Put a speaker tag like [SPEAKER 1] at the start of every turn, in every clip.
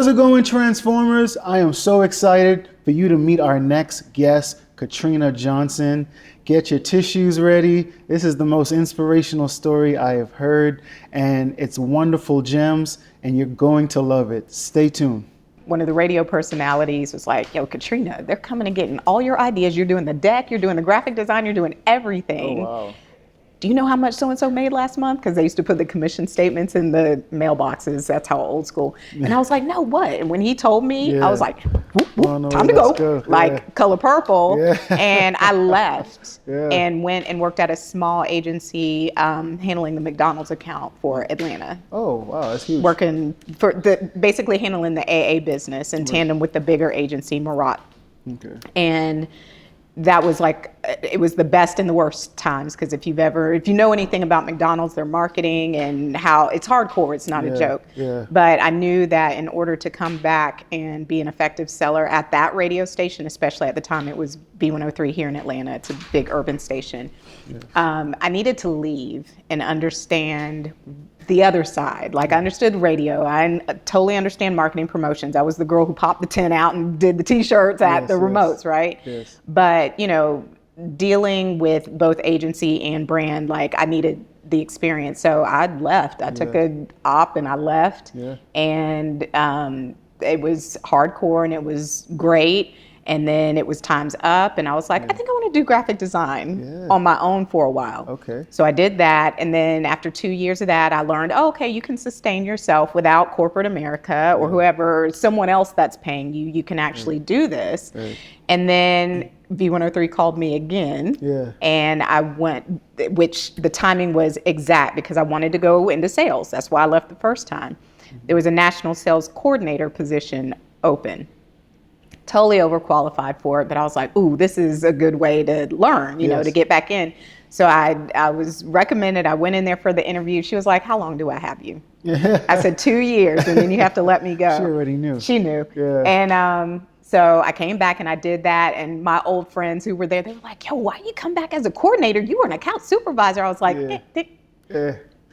[SPEAKER 1] How's it going, Transformers? I am so excited for you to meet our next guest, Katrina Johnson. Get your tissues ready. This is the most inspirational story I have heard, and it's wonderful gems, and you're going to love it. Stay tuned.
[SPEAKER 2] One of the radio personalities was like, yo, Katrina, they're coming and getting all your ideas. You're doing the deck, you're doing the graphic design, you're doing everything.
[SPEAKER 1] Oh, wow.
[SPEAKER 2] Do you know how much so-and-so made last month? Because they used to put the commission statements in the mailboxes. That's how old school. And I was like, no, what? And when he told me, I was like, whoop, whoop, time to go. Like Color Purple. And I left and went and worked at a small agency handling the McDonald's account for Atlanta.
[SPEAKER 1] Oh, wow, that's huge.
[SPEAKER 2] Working for basically handling the AA business in tandem with the bigger agency, Marat.
[SPEAKER 1] Okay.
[SPEAKER 2] And that was like, it was the best and the worst times, because if you know anything about McDonald's, their marketing and how it's hardcore, it's not a joke. But I knew that in order to come back and be an effective seller at that radio station, especially at the time it was B103 here in Atlanta, it's a big urban station, I needed to leave and understand the other side. Like, I understood radio, I totally understand marketing promotions. I was the girl who popped the tin out and did the t-shirts at the remotes, right? But, you know, dealing with both agency and brand, like, I needed the experience. So I left. I took a op and I left. And it was hardcore and it was great. And then it was time's up, and I was like, I think I want to do graphic design on my own for a while.
[SPEAKER 1] Okay.
[SPEAKER 2] So I did that, and then after 2 years of that, I learned, oh, okay, you can sustain yourself without corporate America or whoever, someone else that's paying you. You can actually do this. And then V103 called me again, and I went, which the timing was exact because I wanted to go into sales. That's why I left the first time. There was a national sales coordinator position open. Totally overqualified for it, but I was like, ooh, this is a good way to learn, you know, to get back in. So I was recommended. I went in there for the interview. She was like, how long do I have you? I said 2 years, and then you have to let me go.
[SPEAKER 1] She already knew.
[SPEAKER 2] She knew. And so I came back and I did that, and my old friends who were there, they were like, yo, why you come back as a coordinator? You were an account supervisor. I was like,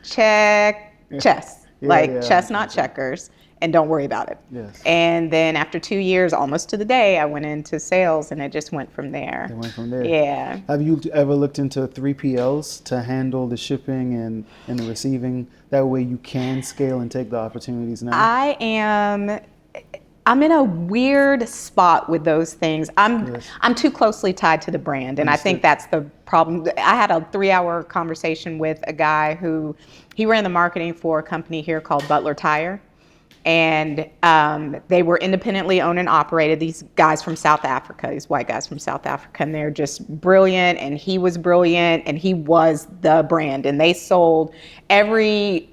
[SPEAKER 2] check, chess. Chess, not checkers. And don't worry about it. And then after 2 years, almost to the day, I went into sales, and it just went from there.
[SPEAKER 1] It went from there.
[SPEAKER 2] Yeah.
[SPEAKER 1] Have you ever looked into 3PLs to handle the shipping and the receiving? That way you can scale and take the opportunities now.
[SPEAKER 2] I'm in a weird spot with those things. I'm too closely tied to the brand, and I think that's the problem. I had a 3-hour conversation with a guy who, he ran the marketing for a company here called Butler Tire. And they were independently owned and operated, these guys from South Africa, these white guys from South Africa, and they're just brilliant, and he was brilliant, and he was the brand, and they sold every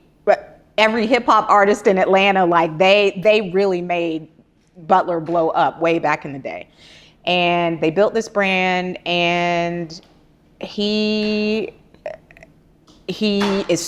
[SPEAKER 2] hip hop artist in Atlanta. Like, they really made Butler blow up way back in the day. And they built this brand, and he was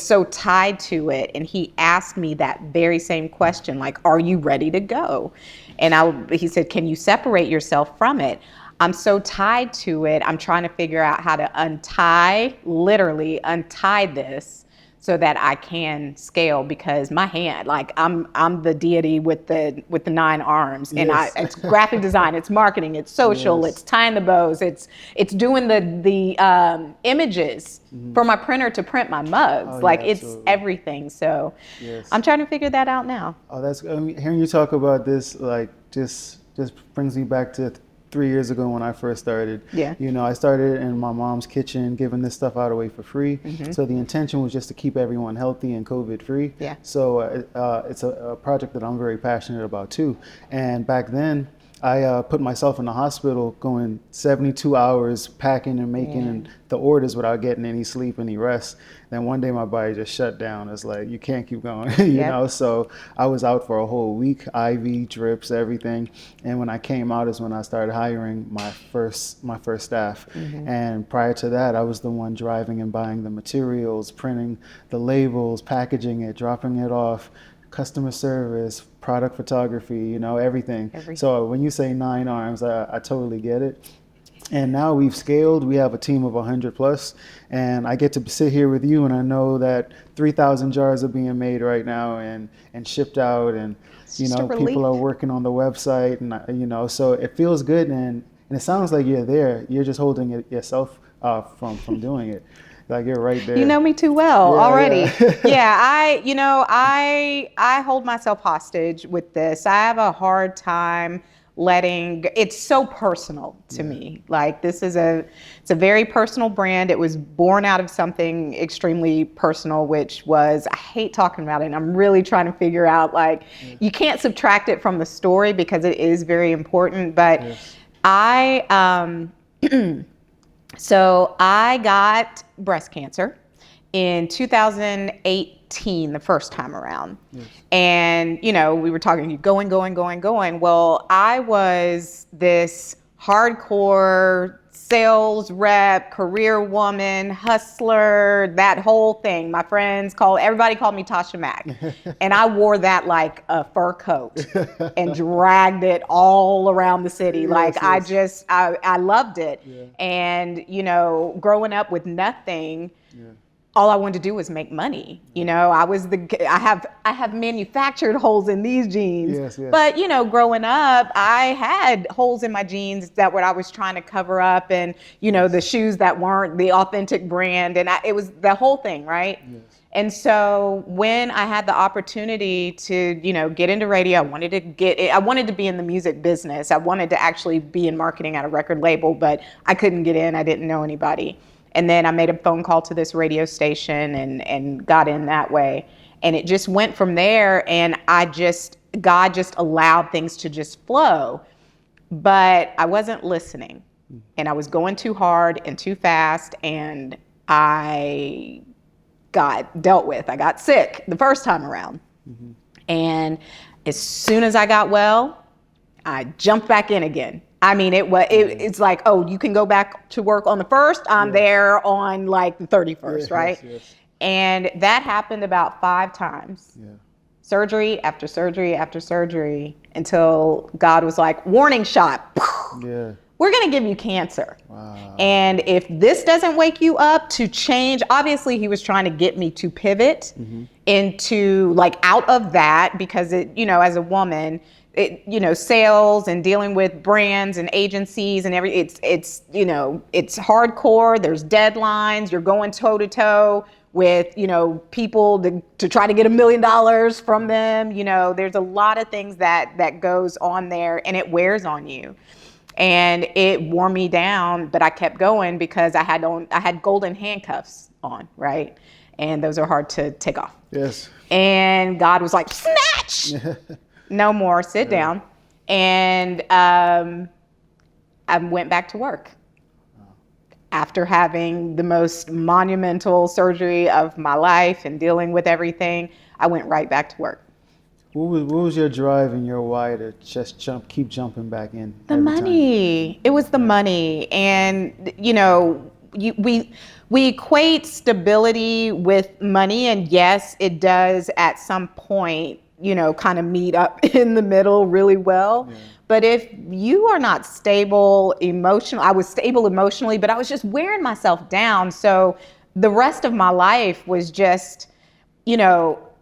[SPEAKER 2] so tied to it, and he asked me that very same question, like, are you ready to go? And he said, can you separate yourself from it? I'm so tied to it. I'm trying to figure out how to literally untie this so that I can scale, because my hand, like, I'm the deity with the 9 arms, and it's graphic design, it's marketing, it's social, it's tying the bows, it's doing the images for my printer to print my mugs, it's everything. So I'm trying to figure that out now.
[SPEAKER 1] Oh, hearing you talk about this, like, just brings me back to 3 years ago when I first started. You know, I started in my mom's kitchen giving this stuff out away for free. So the intention was just to keep everyone healthy and COVID free. So it's a project that I'm very passionate about too. And back then, I put myself in the hospital going 72 hours packing and making the orders without getting any sleep, any rest. Then one day my body just shut down. It's like, you can't keep going, you know? So I was out for a whole week, IV, drips, everything. And when I came out is when I started hiring my first staff. And prior to that, I was the one driving and buying the materials, printing the labels, packaging it, dropping it off, customer service, product photography, you know, everything. So when you say 9 arms, I totally get it. And now we've scaled. We have a team of 100 plus, and I get to sit here with you, and I know that 3,000 jars are being made right now and shipped out, and people are working on the website, and so it feels good, and it sounds like you're there. You're just holding it yourself from doing it. Like you're right there.
[SPEAKER 2] You know me too well already. Yeah, I hold myself hostage with this. I have a hard time letting, it's so personal to me. Like it's a very personal brand. It was born out of something extremely personal, which was, I hate talking about it, and I'm really trying to figure out, like, you can't subtract it from the story because it is very important. But so I got breast cancer in 2018, the first time around. Yes. And, we were talking, going. Well, I was this hardcore sales rep, career woman, hustler, that whole thing. My friends everybody called me Tasha Mack. And I wore that like a fur coat and dragged it all around the city. I loved it. Yeah. And, growing up with nothing, all I wanted to do was make money. I have manufactured holes in these jeans. Yes. But, growing up, I had holes in my jeans that I was trying to cover up, and, the shoes that weren't the authentic brand. And it was the whole thing, right? Yes. And so when I had the opportunity to, get into radio, I wanted to be in the music business. I wanted to actually be in marketing at a record label, but I couldn't get in. I didn't know anybody. And then I made a phone call to this radio station and got in that way. And it just went from there, and God just allowed things to just flow. But I wasn't listening, and I was going too hard and too fast, and I got dealt with. I got sick the first time around. Mm-hmm. And as soon as I got well, I jumped back in again. I mean, it's like, oh, you can go back to work on the 1st. I'm there on like the 31st, right? Yes. And that happened about 5 times. Yeah. Surgery after surgery after surgery, until God was like, warning shot. Yeah. We're going to give you cancer. Wow. And if this doesn't wake you up to change, obviously he was trying to get me to pivot into like out of that, because as a woman, sales and dealing with brands and agencies and it's hardcore. There's deadlines. You're going toe to toe with, people to try to get $1 million from them. There's a lot of things that goes on there, and it wears on you. And it wore me down, but I kept going because I had golden handcuffs on, right? And those are hard to take off. Yes. And God was like, snatch! No more, sit down. And I went back to work. After having the most monumental surgery of my life and dealing with everything, I went right back to work.
[SPEAKER 1] What was your drive and your why to just keep jumping back in?
[SPEAKER 2] The money. It was the money. And, we equate stability with money. And yes, it does at some point, kind of meet up in the middle really well. Yeah. But if you are not stable emotionally, I was stable emotionally, but I was just wearing myself down. So the rest of my life was just,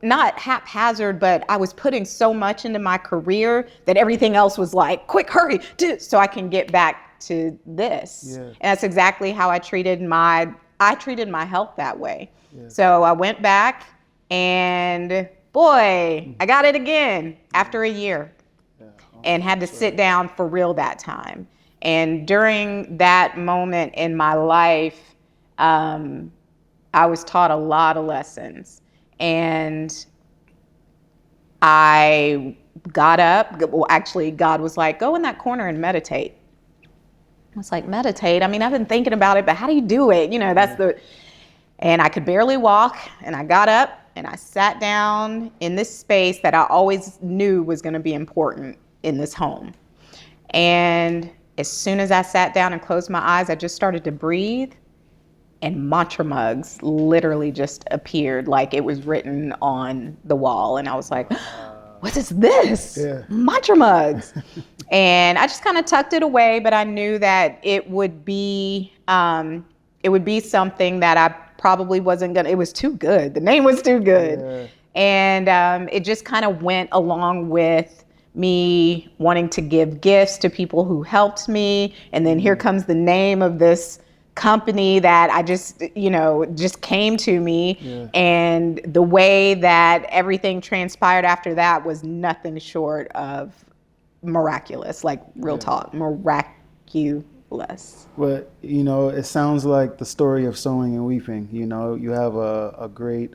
[SPEAKER 2] not haphazard, but I was putting so much into my career that everything else was like, quick, hurry, so I can get back to this. Yeah. And that's exactly how I treated my health that way. Yeah. So I went back, and boy, I got it again after a year. Yeah. And had to sit down for real that time. And during that moment in my life, I was taught a lot of lessons. And I got up. Well, actually, God was like, go in that corner and meditate. I was like, meditate? I mean, I've been thinking about it, but how do you do it? And I could barely walk. And I got up and I sat down in this space that I always knew was going to be important in this home. And as soon as I sat down and closed my eyes, I just started to breathe. And mantra mugs literally just appeared like it was written on the wall. And I was like, what is this? Mantra mugs. And I just kind of tucked it away, but I knew that it would be something that I probably wasn't gonna, it was too good. The name was too good. Yeah. And it just kind of went along with me wanting to give gifts to people who helped me. And then here comes the name of this company that I just, just came to me. Yeah. And the way that everything transpired after that was nothing short of miraculous, like real talk, miraculous.
[SPEAKER 1] But, it sounds like the story of sowing and weeping. You have a great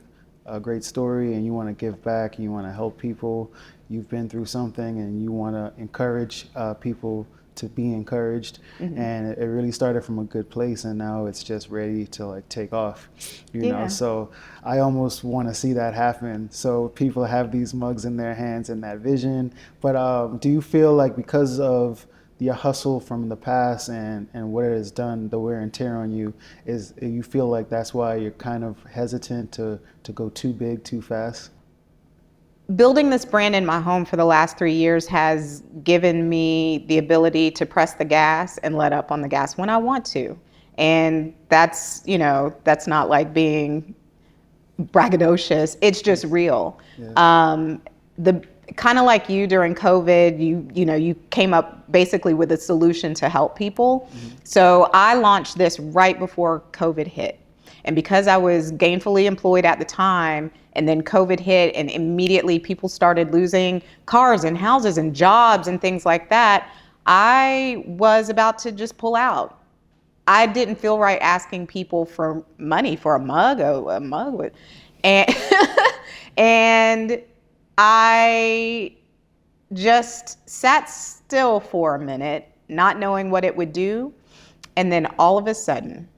[SPEAKER 1] story, and you want to give back, and you want to help people. You've been through something, and you want to encourage people to be encouraged. Mm-hmm. And it really started from a good place, and now it's just ready to like take off, you know. So I almost want to see that happen, so people have these mugs in their hands and that vision. But do you feel like because of your hustle from the past and what it has done, the wear and tear on you, you feel like that's why you're kind of hesitant to go too big too fast?
[SPEAKER 2] Building this brand in my home for the last 3 years has given me the ability to press the gas and let up on the gas when I want to. And that's not like being braggadocious. It's just real. Yeah. The kind of like you during COVID, you came up basically with a solution to help people. Mm-hmm. So I launched this right before COVID hit. And because I was gainfully employed at the time, and then COVID hit, and immediately people started losing cars and houses and jobs and things like that, I was about to just pull out. I didn't feel right asking people for money for a mug, and I just sat still for a minute, not knowing what it would do. And then all of a sudden,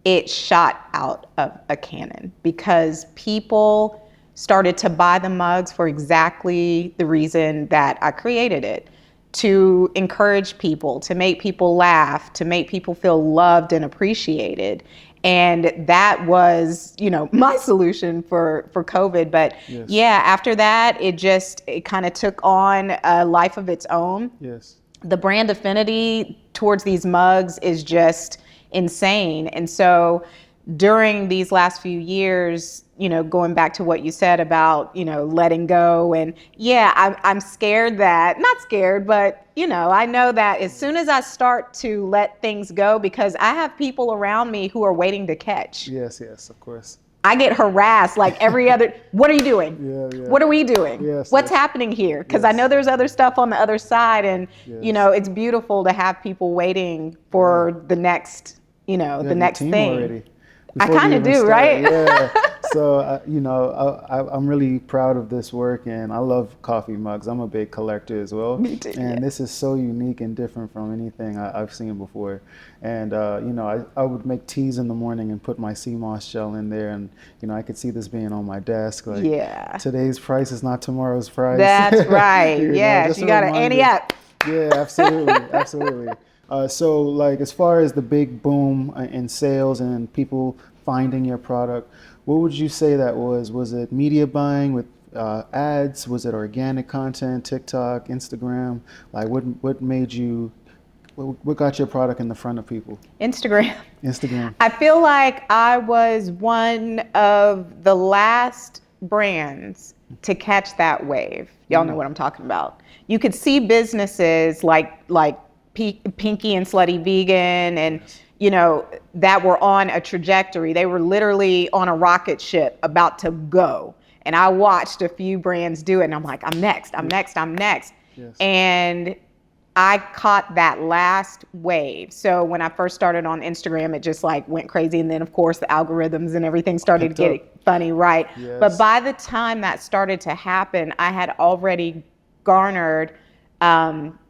[SPEAKER 2] it shot out of a cannon because people started to buy the mugs for exactly the reason that I created it, to encourage people, to make people laugh, to make people feel loved and appreciated. And that was, my solution for COVID. But after that, it kind of took on a life of its own. Yes. The brand affinity towards these mugs is just insane. And so during these last few years, going back to what you said about, letting go, and I'm scared that, not scared, but, I know that as soon as I start to let things go, because I have people around me who are waiting to catch.
[SPEAKER 1] Yes, of course.
[SPEAKER 2] I get harassed like every other, what are you doing? Yeah. What are we doing? What's happening here? Because I know there's other stuff on the other side, and, it's beautiful to have people waiting for the next, the next thing. Already. I kind of do, right?
[SPEAKER 1] Yeah. So, I'm really proud of this work, and I love coffee mugs. I'm a big collector as well. Me too. And this is so unique and different from anything I've seen before. And, I would make teas in the morning and put my sea moss gel in there, and, I could see this being on my desk. Like, today's price is not tomorrow's price.
[SPEAKER 2] That's right. Yes, you got to ante up.
[SPEAKER 1] Yeah, absolutely. So like as far as the big boom in sales and people finding your product, what would you say that was? Was it media buying with ads? Was it organic content, TikTok, Instagram? Like what made you, what got your product in the front of people?
[SPEAKER 2] Instagram.
[SPEAKER 1] I
[SPEAKER 2] feel like I was one of the last brands to catch that wave. Y'all know what I'm talking about. You could see businesses like Pinky and Slutty Vegan and, that were on a trajectory. They were literally on a rocket ship about to go. And I watched a few brands do it, and I'm like, I'm next. Yes. And I caught that last wave. So when I first started on Instagram, it just like went crazy. And then of course the algorithms and everything started getting funny, right? Yes. But by the time that started to happen, I had already garnered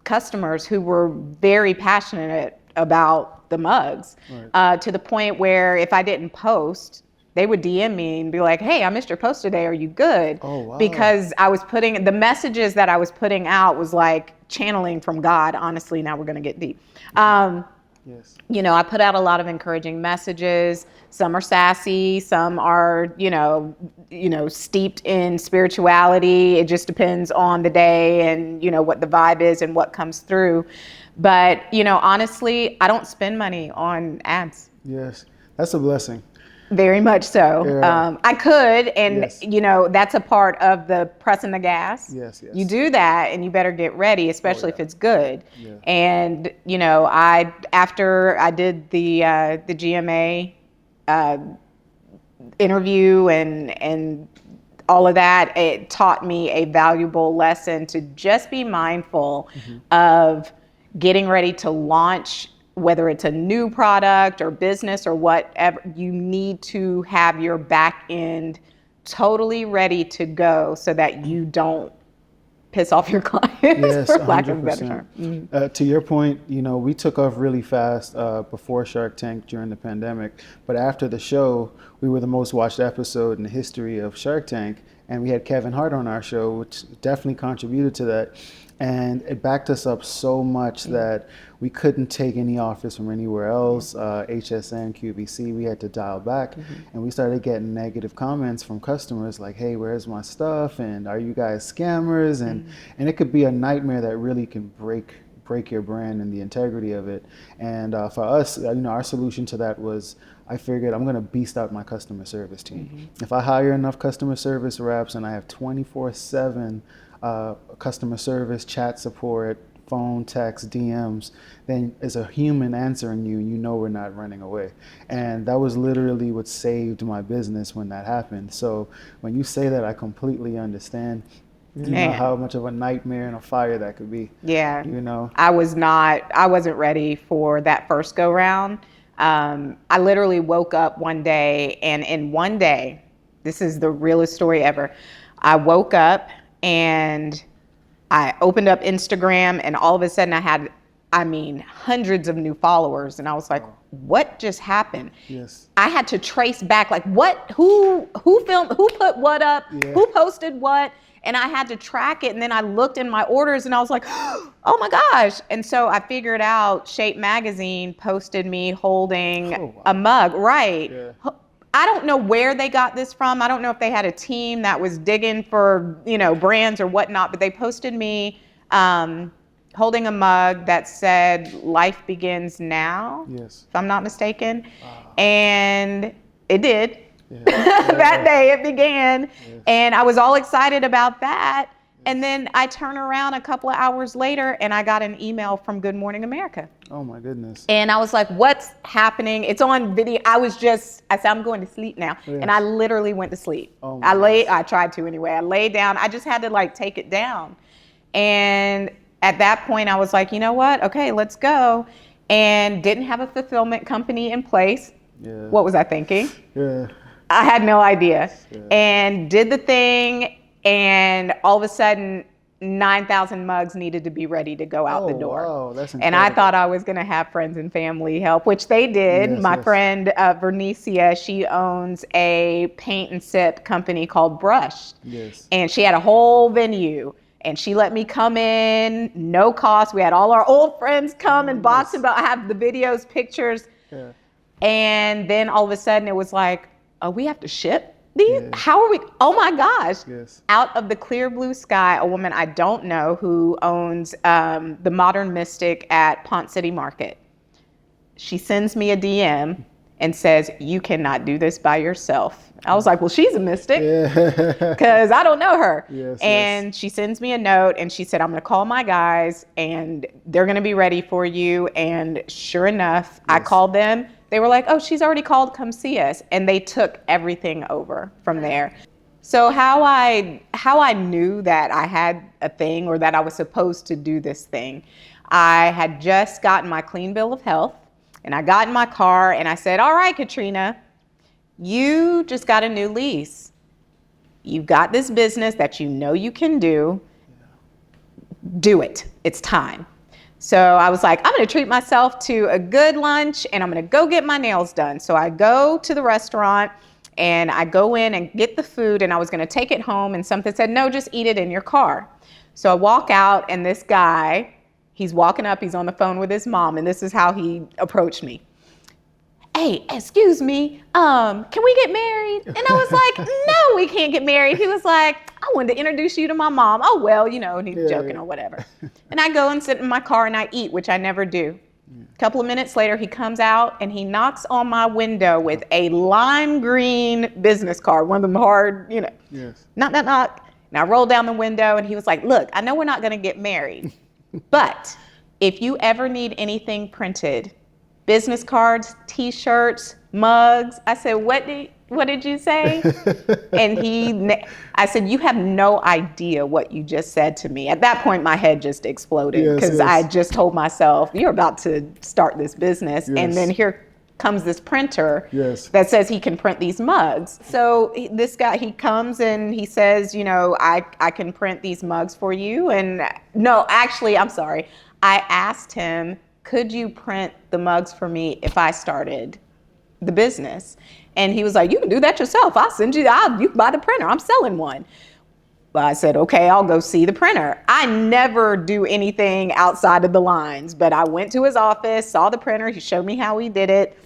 [SPEAKER 2] customers who were very passionate about the mugs, right. To the point where if I didn't post, they would DM me and be like, hey, I missed your post today. Are you good? Oh, wow. Because I was putting, the messages that I was putting out was like channeling from God, honestly. Now we're going to get deep.
[SPEAKER 1] Yes.
[SPEAKER 2] You know, I put out a lot of encouraging messages. Some are sassy, some are, steeped in spirituality. It just depends on the day and, what the vibe is and what comes through. But, honestly, I don't spend money on ads.
[SPEAKER 1] Yes. That's a blessing.
[SPEAKER 2] Very much so.
[SPEAKER 1] Yeah.
[SPEAKER 2] I could, and
[SPEAKER 1] yes.
[SPEAKER 2] That's a part of the pressing the gas.
[SPEAKER 1] Yes, yes.
[SPEAKER 2] You do that, and you better get ready, especially if it's good.
[SPEAKER 1] Yeah.
[SPEAKER 2] And after I did the GMA interview and all of that, it taught me a valuable lesson to just be mindful of getting ready to launch. Whether it's a new product or business or whatever, you need to have your back end totally ready to go so that you don't piss off your clients,
[SPEAKER 1] yes,
[SPEAKER 2] for lack of a better term.
[SPEAKER 1] Mm-hmm. To your point, we took off really fast before Shark Tank during the pandemic. But after the show, we were the most watched episode in the history of Shark Tank. And we had Kevin Hart on our show, which definitely contributed to that. And it backed us up so much that we couldn't take any offers from anywhere else. HSN, QVC, we had to dial back. And we started getting negative comments from customers like, hey, where's my stuff? And are you guys scammers? And it could be a nightmare that really can break your brand and the integrity of it. And for us, our solution to that was, I figured I'm going to beast out my customer service team. If I hire enough customer service reps and I have 24/7 customer service, chat support, phone, text, DMs, then it's a human answering you, and we're not running away. And that was literally what saved my business when that happened. So when you say that, I completely understand. You know how much of a nightmare and a fire that could be.
[SPEAKER 2] Yeah. I wasn't ready for that first go round. I literally woke up one day, and in one day, this is the realest story ever. I woke up and I opened up Instagram, and all of a sudden I had, hundreds of new followers. And I was like, what just happened?
[SPEAKER 1] Yes.
[SPEAKER 2] I had to trace back, like, who filmed, who put what up, who posted what? And I had to track it. And then I looked in my orders and I was like, oh my gosh. And so I figured out Shape Magazine posted me holding a mug. Right. Yeah. I don't know where they got this from. I don't know if they had a team that was digging for, brands or whatnot, but they posted me holding a mug that said life begins now. Yes. If I'm not mistaken. And it did. Yeah. That day it began. Yes. And I was all excited about that. Yes. And then I turn around a couple of hours later and I got an email from Good Morning America.
[SPEAKER 1] Oh my goodness.
[SPEAKER 2] And I was like, what's happening? It's on video. I said, I'm going to sleep now. Yes. And I literally went to sleep. Oh I tried to anyway. I laid down. I just had to take it down. And at that point I was like, you know what? Okay, let's go. And didn't have a fulfillment company in place. Yeah. What was I thinking? Yeah. I had no idea. Yeah. And did the thing, and all of a sudden 9,000 mugs needed to be ready to go out the door. Wow, that's incredible. And I thought I was going to have friends and family help, which they did. Yes, My friend Vernicia, she owns a paint and sip company called Brushed. Yes. And she had a whole venue. And she let me come in, no cost. We had all our old friends come and box and I have the videos, pictures. Yeah. And then all of a sudden it was like, oh, we have to ship these? Yes. How are we? Oh my gosh. Yes. Out of the clear blue sky, a woman I don't know who owns the Modern Mystic at Pont City Market. She sends me a DM and says, you cannot do this by yourself. I was like, well, she's a mystic because I don't know her. Yes, and she sends me a note and she said, I'm going to call my guys and they're going to be ready for you. And sure enough, I called them. They were like, oh, she's already called, come see us. And they took everything over from there. So how I knew that I had a thing or that I was supposed to do this thing, I had just gotten my clean bill of health and I got in my car and I said, all right, Katrina, you just got a new lease. You've got this business that you know you can do. Do it. It's time. So I was like, I'm going to treat myself to a good lunch and I'm going to go get my nails done. So I go to the restaurant and I go in and get the food and I was going to take it home and something said, no, just eat it in your car. So I walk out and this guy He's walking up, he's on the phone with his mom, and this is how he approached me. Hey, excuse me, can we get married? And I was like, no, we can't get married. He was like, I wanted to introduce you to my mom. Oh, well, you know, and he's joking or whatever. And I go and sit in my car and I eat, which I never do. A couple of minutes later, he comes out and he knocks on my window with a lime green business card, one of them hard, you know, knock, knock, knock. And I rolled down the window and he was like, look, I know we're not going to get married, but if you ever need anything printed, business cards, T-shirts, mugs. I said, what did you say? And I said, you have no idea what you just said to me. At that point, my head just exploded because I just told myself, you're about to start this business. And then here comes this printer that says he can print these mugs. So this guy, he comes and he says, you know, I can print these mugs for you. And no, actually, I'm sorry. I asked him, could you print the mugs for me if I started the business? And he was like, you can do that yourself. I'll send you, you can buy the printer. I'm selling one. Well, I said, okay, I'll go see the printer. I never do anything outside of the lines, but I went to his office, saw the printer. He showed me how he did it.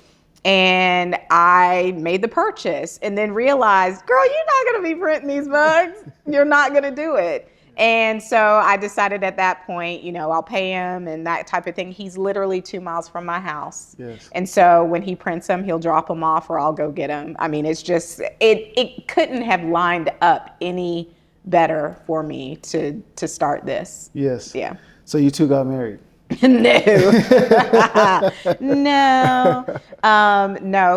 [SPEAKER 2] And I made the purchase and then realized, girl, you're not going to be printing these mugs. You're not going to do it. And so I decided at that point, you know, I'll pay him and that type of thing. He's literally 2 miles from my house. And so when he prints them, he'll drop them off or I'll go get them. I mean, it's just, it couldn't have lined up any better for me to start this. Yeah.
[SPEAKER 1] So you two got married?
[SPEAKER 2] No,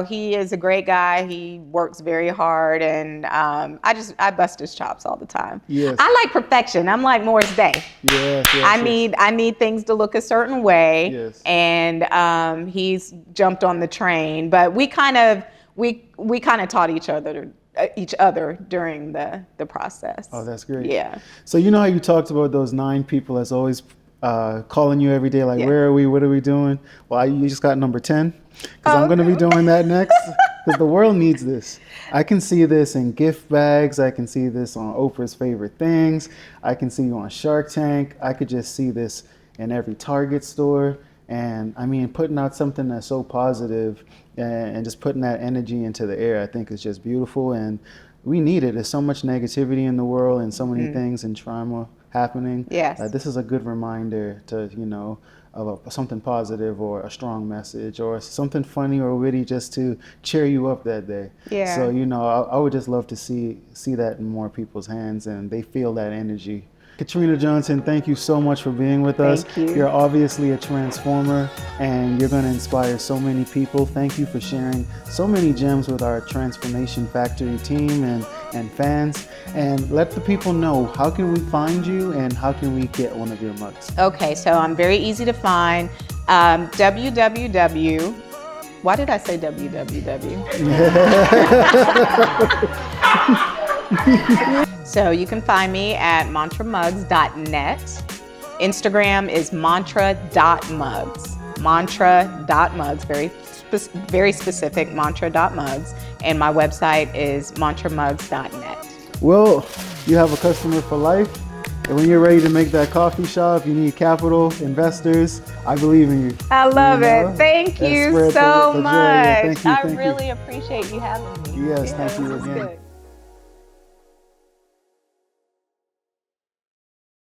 [SPEAKER 2] he is a great guy. He works very hard, and I bust his chops all the time. I like perfection. I'm like Morris Day. I need things to look a certain way, and he's jumped on the train. But we kind of taught each other during the process.
[SPEAKER 1] Oh, that's great. So you know how you talked about those 9 people as always calling you every day, like, where are we? What are we doing? Well, you just got number 10, because I'm going to be doing that next, because the world needs this. I can see this in gift bags. I can see this on Oprah's Favorite Things. I can see you on Shark Tank. I could just see this in every Target store. And I mean, putting out something that's so positive and just putting that energy into the air, I think is just beautiful. And we need it. There's so much negativity in the world and so many things and trauma happening. This is a good reminder to, you know, of something positive or a strong message or something funny or witty just to cheer you up that day. So, you know, I would just love to see that in more people's hands and they feel that energy. Katrina Johnson, thank you so much for being with us. You're obviously a transformer and you're going to inspire so many people. Thank you for sharing so many gems with our Transformation Factory team and fans. And let the people know, how can we find you and how can we get one of your mugs? Okay, so I'm very easy to find. www. Why did I say www? So you can find me at mantramugs.net. Instagram is mantra.mugs. Mantra.mugs, very specific, mantra.mugs. And my website is mantramugs.net. Well, you have a customer for life. And when you're ready to make that coffee shop, you need capital, investors. I believe in you.
[SPEAKER 2] I love it. Thank you so much. I really appreciate you having me.
[SPEAKER 1] Yes, thank you again.